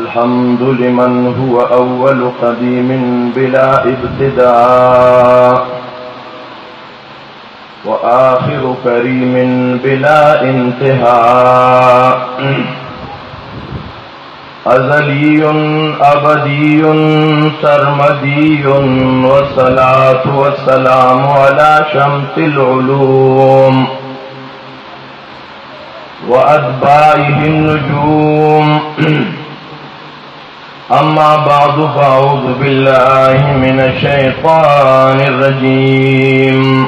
الحمد لمن هو أول قديم بلا ابتداء وآخر كريم بلا انتهاء أزلي أبدي سرمدي والصلاة والسلام على شمس العلوم وأتباعه النجوم. أما بعد فأعوذ بالله من الشيطان الرجيم.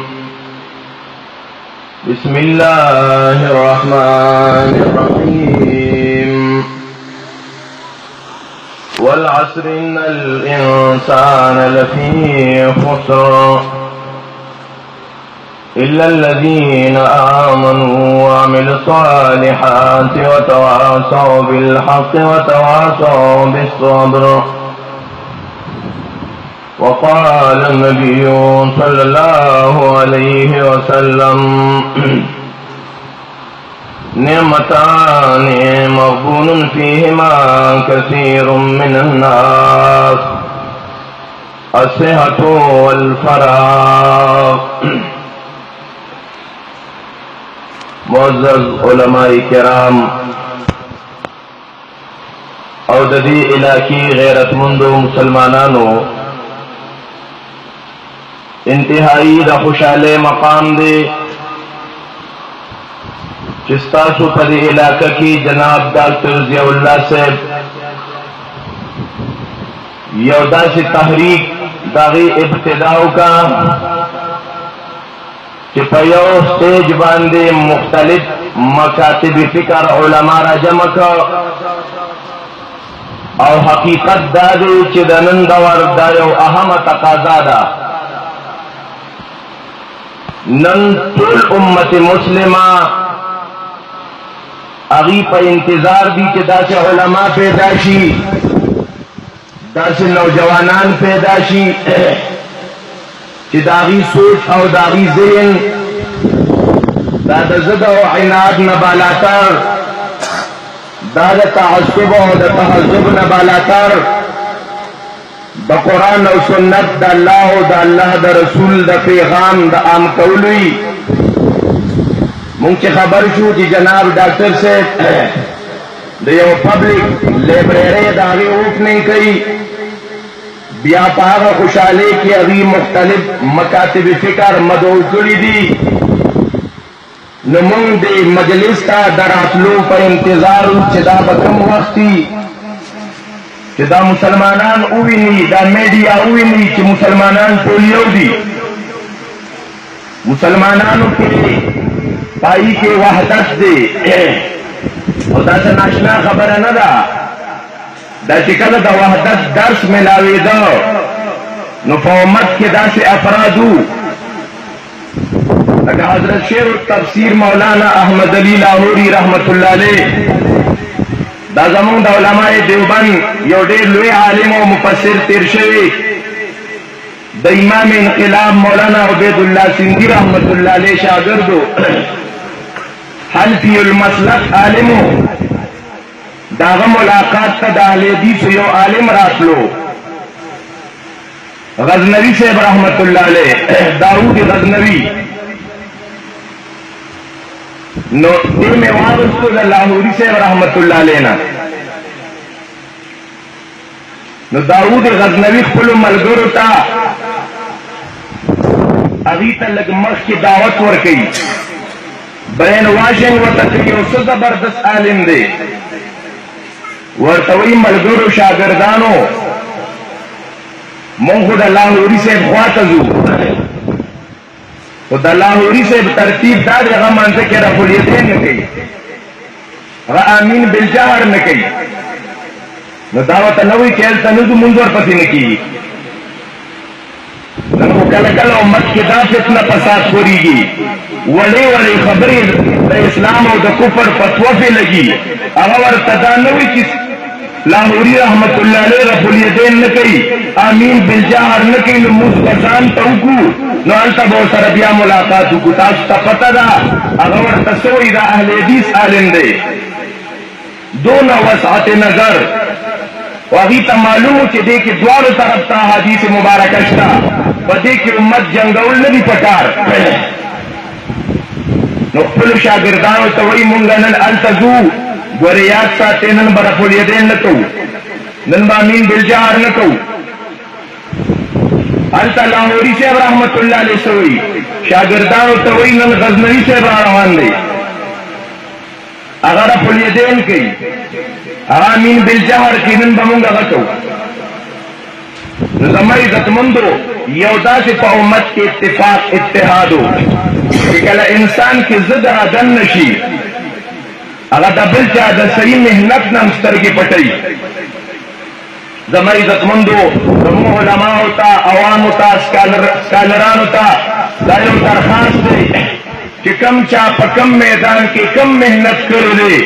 بسم الله الرحمن الرحيم. والعصر إن الإنسان لفي خسر إلا الذين آمنوا وعملوا الصالحات وتواصوا بالحق وتواصوا بالصبر. وقال النبي صلى الله عليه وسلم: نعمتان مغبون فيهما كثير من الناس: الصحة والفراغ. معزز علماء کرام او د دې علاقې غیرتمندو مسلمانانو، انتہائی د خوشاله مقام دی چې ستاسو په دې علاقه کې جناب ډاکټر ضیاء الله صاحب یو داسې تحریک داغي ابتدا وکا چې په یو سټیج باندې مختلف مکاتب فکر علما را جمع کړ، او حقیقت دا دی چې د نن دور دا یو اهمه تقاضا ده. نن ټول امت مسلمه هغې په انتظار دي چې داسې علما پیدا شي، داسې نوجوانان پیدا شي چې داغي سوچ او داغي ذهن دا د زد او عناد نه بالاتر، دا د تعصب او د تهذب نه بالاتر د قرآن او سنت د الله او د الله د رسول د پیغام د عام کولوي. مونږ چې خبر شو چې جناب ډاکټر صاحب د یو پبلک لایبرری د هغې اوپننګ کوي، بیا په هغه خوشحالۍ کې هغې مختلف مکاتب فکر مدعو کړي دي. نو موږ د مجلس ته د راتلو په انتظار چې دا به کوم وخت وي چې دا مسلمانان وویني، دا میډیا وویني چې مسلمانان ټول یو دي، مسلمانانو کې پای کې وحدت دی. او دا څه ناشنا خبره نه ده، دا چې کله د وحدت درس ملاوېده نو په امت کې داسې افرادو لکه حضرت شیخ التفسیر مولانا احمد علی لاهوري رحمت الله علیه، دا زمونږ د علماء دیوبند یو ډېر لوی عالم او مفسر تیر شوی، د امام انقلاب مولانا عبید الله سندي رحمت الله علیه شاګردو، حنفی المسلک عالمو. داغه ملاقات ته د اهل حدیث یو عالم راتلو، غزنوی صاحب رحمت الله علیه، داود غزنوی. نو دې مې واغستو د لاهوري صاحب رحمت الله علیه نه. نو داود غزنوی خپلو ملګرو ته هغې ته لږ مخکې دعوت ورکوي، برین واشنګ ورته کوي، یو څه زبردست عالم دی. ورته وایي ملګرو شاګردانو مونږ خو د لاهوري صاحب خوا ته ځو، خو د لاهوري صاحب ترتیب دا دی هغه مانځه کې رفع الیدین نه کوي، هغه آمین بالجهر نه کوي. نو دا ورته نه وایي چې هلته نه ځو مونځ ورپسې نه کېږي. نن خو کله کله امت کې دا فتنه فساد خورېږي، وړې وړې خبرې د اسلام او د کفر فتوا پې لګي. هغه ورته دا نه وایي چې لاهوري رحمت الله علیه رفع الیدین نه کوي، آمین بالجهر نه کوي، نو موږ به ځان ته وکړو، نو هلته به ورسره بیا ملاقات وکړو. تاسو ته پته ده هغه ورته څه وایي، دا اهل حدیث عالم دی، دونه وسعت نظر، و هغې ته معلوم و چې دې کې دواړو طرف ته حدیث مبارکه شته، په دې کې امت جنګول نه دي پکار. نو خپلو شاګردانو ته وایي مونږ نن هلته ځو، ګورې یاد ساتئ نن به رفع الیدین نه کوو، نن به امین بالجهر نه کوو. هلته لاهوري صاحب رحمت الله علیه څه وایي، شاګردانو ته وایي نن غزنوي صاحب را روان دی، هغه رفع الیدین کوي، هغه امین بالجهر کوي، نن به مونږ هغه کوو. نو زما عزتمندو یو داسې په امت کې اتفاق اتحاد و چې کله انسان کې ضد عدل نشي، هغه د بل چا د صحیح محنت نه هم سترګې پټوي. زما عزتمندو زموږ علماو ته، عوامو ته، سکالرانو ته دا یو درخواست دی چې کم چا په کم میدان کې کم محنت کړی دی،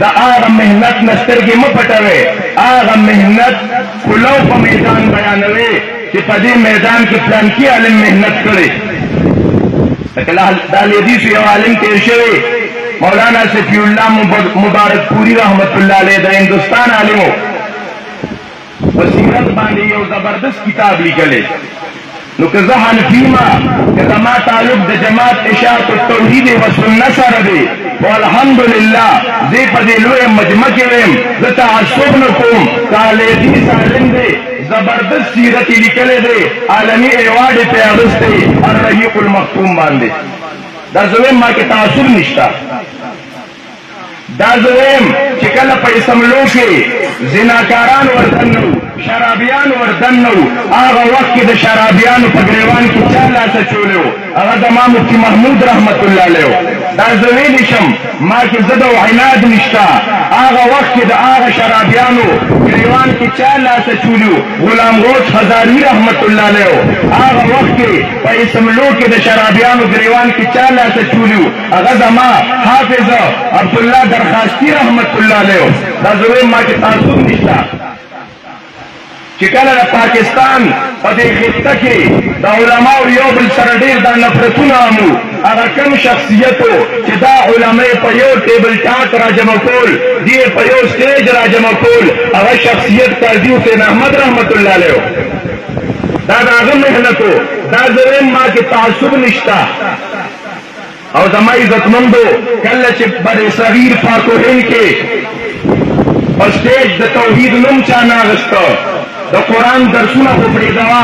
د هغه محنت نه سترګې مه پټوئ، هغه محنت کلو په میدان بیانوئ چې په دې میدان کې فلانکي عالم محنت کړی. لکه د اهل حدیثو یو عالم تېر شوی مولانا صفی الله مبارک پوری رحمت الله علیه، د هندوستان عالمو په سیرت باندې یو زبردست کتاب لیکلی. نو که زه حنفي ما، که زما تعلق د جماعت اشاعت التوحید و سنت سره دی، و الحمدلله زه په دې لویه مجمع کې ویم، زه تعصب نه کوم. که اهل حدیث عالم دی، زبردست سیرت یې لیکلی دی، عالمي ایوارډ یې پرې اخیستی الرحیق المختوم باندې. دا زه ویم ما کې تعصب نشته. دا زه ویم چې کله په اسملو کې زناکاران وردن نه وو، شرابیان وردن نه وو، هغه وخت کې د شرابیانو په ګریوان کې چا لاس اچولی و، هغه زما مفتي محمود رحمت الله علیه. دا زه ویلی شم ما کې ضد او عناد نشته. هغه وخت کې د هغه شرابیانو ګریوان کې چا لاس اچولی و، غلام غوث خزاروي رحمت الله علیه. هغه وخت کې په اسملو کې د شرابیانو ګریوان کې چا لاس اچولی و، هغه زما حافظ عبدالله درخواستي رحمت الله علیه. دا زه ویم ما کې تعصب نشته. چې کله د پاکستان په دې خطه کې د علماو یو بل سره ډېر دا نفرتونه عامو، هغه کم شخصیتو چې دا علما په یو ټیبل ټاک راجمع کول، دې په یو سټیج راجمع کول، هغه شخصیت قاضي حسین احمد رحمت الله علیه. دا د هغه محنت و. دا زه ویم ما کې تعصب نشته. او زما عزتمندو کله چې بر صغیر فاتحین کې په سټیج د توحید نوم چا نه اخیسته، د قرآن درسونه خو پرېږدوه،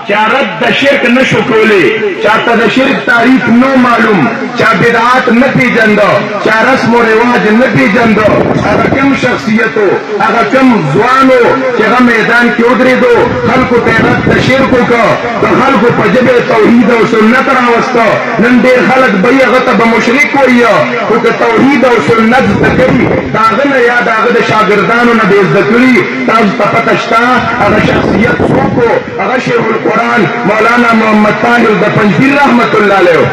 چا رد د شرک نشو کولی، چاته د شرک تعریف نو معلوم، چا بدعات نه پیژنده، چا رسم و رواج نه پیژنده، هغه کم شخصیتو، هغه کم ځوانو چې هغه میدان کې ودرېدو، خلکو ته رد د شرک وکړه، د خلکو په ژبې توحید او سنت راوسته. نن ډېر خلک به یې هغه ته به مشرک وایي، خو که توحید او سنت زده کوي د هغه نه یا د هغه د شاګردانو نه به یې زده کړي. تاسو ته پته شته هغه شخصیت څوک و؟ هغه شیخ القرآن مولانا محمد طاهر د پنجپیر رحمت الله علیه.